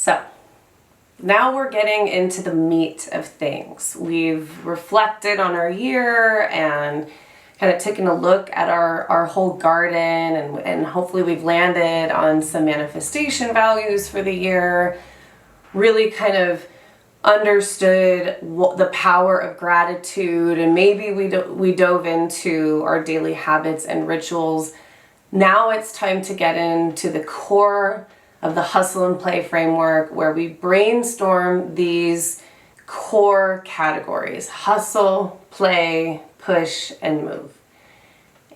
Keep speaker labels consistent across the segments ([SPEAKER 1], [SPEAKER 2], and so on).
[SPEAKER 1] So now we're getting into the meat of things. We've reflected on our year and kind of taken a look at our whole garden, and hopefully we've landed on some manifestation values for the year, really kind of understood the power of gratitude, and maybe we dove into our daily habits and rituals. Now it's time to get into the core of the hustle and play framework, where we brainstorm these core categories: hustle, play, push, and move.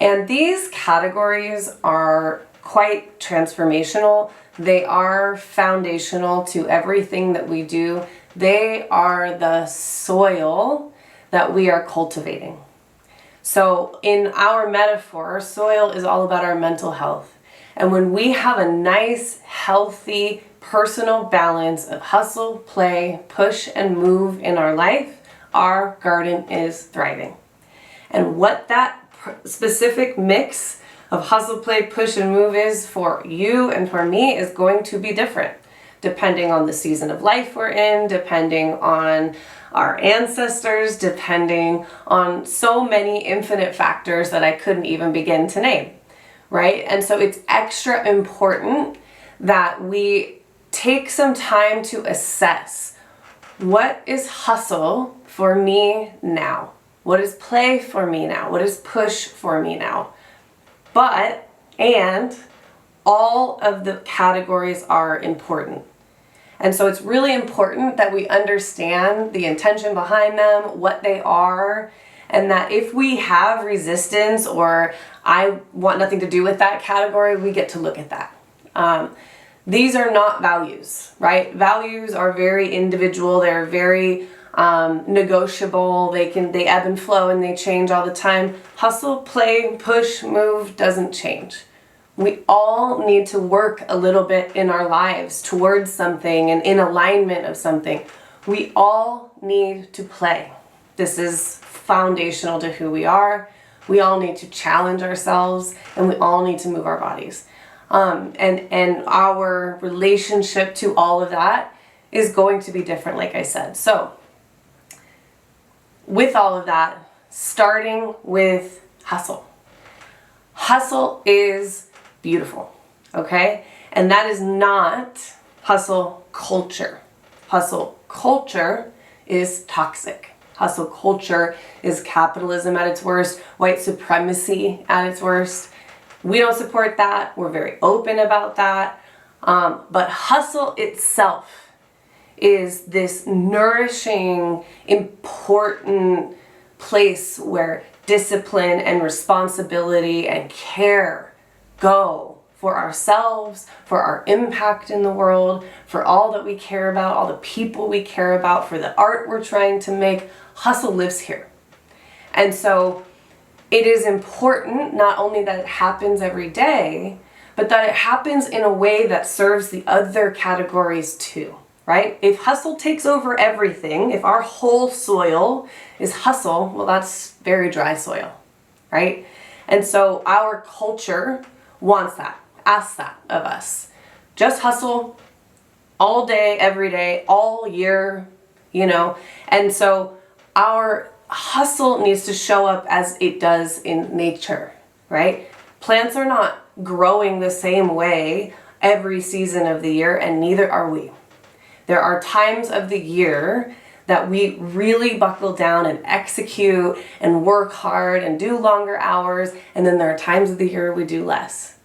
[SPEAKER 1] And these categories are quite transformational. They are foundational to everything that we do. They are the soil that we are cultivating. So in our metaphor, soil is all about our mental health. And when we have a nice, healthy, personal balance of hustle, play, push, and move in our life, our garden is thriving. And what that specific mix of hustle, play, push, and move is for you and for me is going to be different, depending on the season of life we're in, depending on our ancestors, depending on so many infinite factors that I couldn't even begin to name. Right? And so it's extra important that we take some time to assess, what is hustle for me now? What is play for me now? What is push for me now? And all of the categories are important. And so it's really important that we understand the intention behind them, what they are, and that if we have resistance or I want nothing to do with that category, we get to look at that. These are not values, right? Values are very individual. They're very negotiable. They ebb and flow and they change all the time. Hustle, play, push, move doesn't change. We all need to work a little bit in our lives towards something and in alignment of something. We all need to play. This is foundational to who we are. We all need to challenge ourselves, and we all need to move our bodies. And our relationship to all of that is going to be different, like I said. So with all of that, starting with hustle. Hustle is beautiful, okay? And that is not hustle culture. Hustle culture is toxic. Hustle culture is capitalism at its worst, white supremacy at its worst. We don't support that. We're very open about that. But hustle itself is this nourishing, important place where discipline and responsibility and care go for ourselves, for our impact in the world, for all that we care about, all the people we care about, for the art we're trying to make. Hustle lives here. And so it is important not only that it happens every day, but that it happens in a way that serves the other categories too, right? If hustle takes over everything, if our whole soil is hustle, well, that's very dry soil, right? And so our culture wants that, asks that of us. Just hustle all day, every day, all year, and so our hustle needs to show up as it does in nature, right? Plants are not growing the same way every season of the year, and neither are we. There are times of the year that we really buckle down and execute and work hard and do longer hours, and then there are times of the year we do less.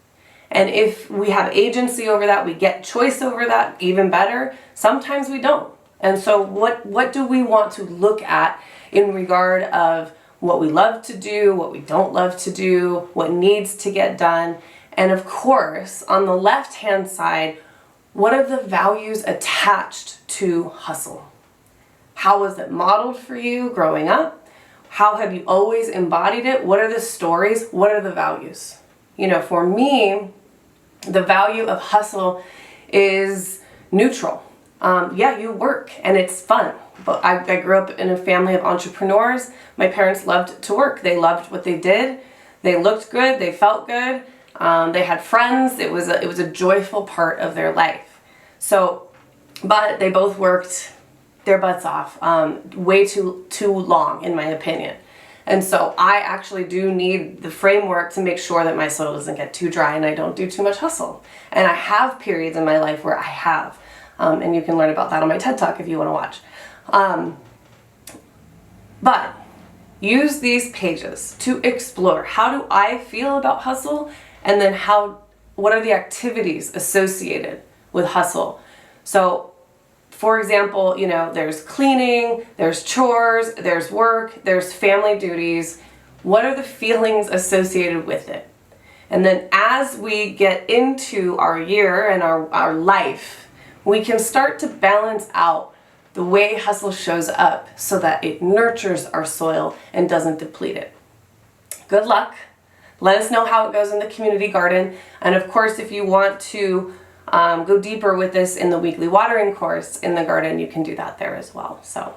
[SPEAKER 1] And if we have agency over that, we get choice over that, even better. Sometimes we don't. And so what do we want to look at in regard of what we love to do, what we don't love to do, what needs to get done? And of course, on the left-hand side, what are the values attached to hustle? How was it modeled for you growing up? How have you always embodied it? What are the stories? What are the values? For me, the value of hustle is neutral. Yeah, you work and it's fun. But I grew up in a family of entrepreneurs. My parents loved to work. They loved what they did. They looked good. They felt good. They had friends. It was a joyful part of their life. So But they both worked their butts off way too long, in my opinion. And so I actually do need the framework to make sure that my soil doesn't get too dry and I don't do too much hustle. And I have periods in my life where I have. And you can learn about that on my TED Talk if you want to watch. But use these pages to explore, how do I feel about hustle, and then what are the activities associated with hustle. So for example, there's cleaning, there's chores, there's work, there's family duties. What are the feelings associated with it? And then as we get into our year and our life, we can start to balance out the way hustle shows up so that it nurtures our soil and doesn't deplete it. Good luck. Let us know how it goes in the community garden. And of course, if you want to go deeper with this in the weekly watering course in the garden, you can do that there as well. So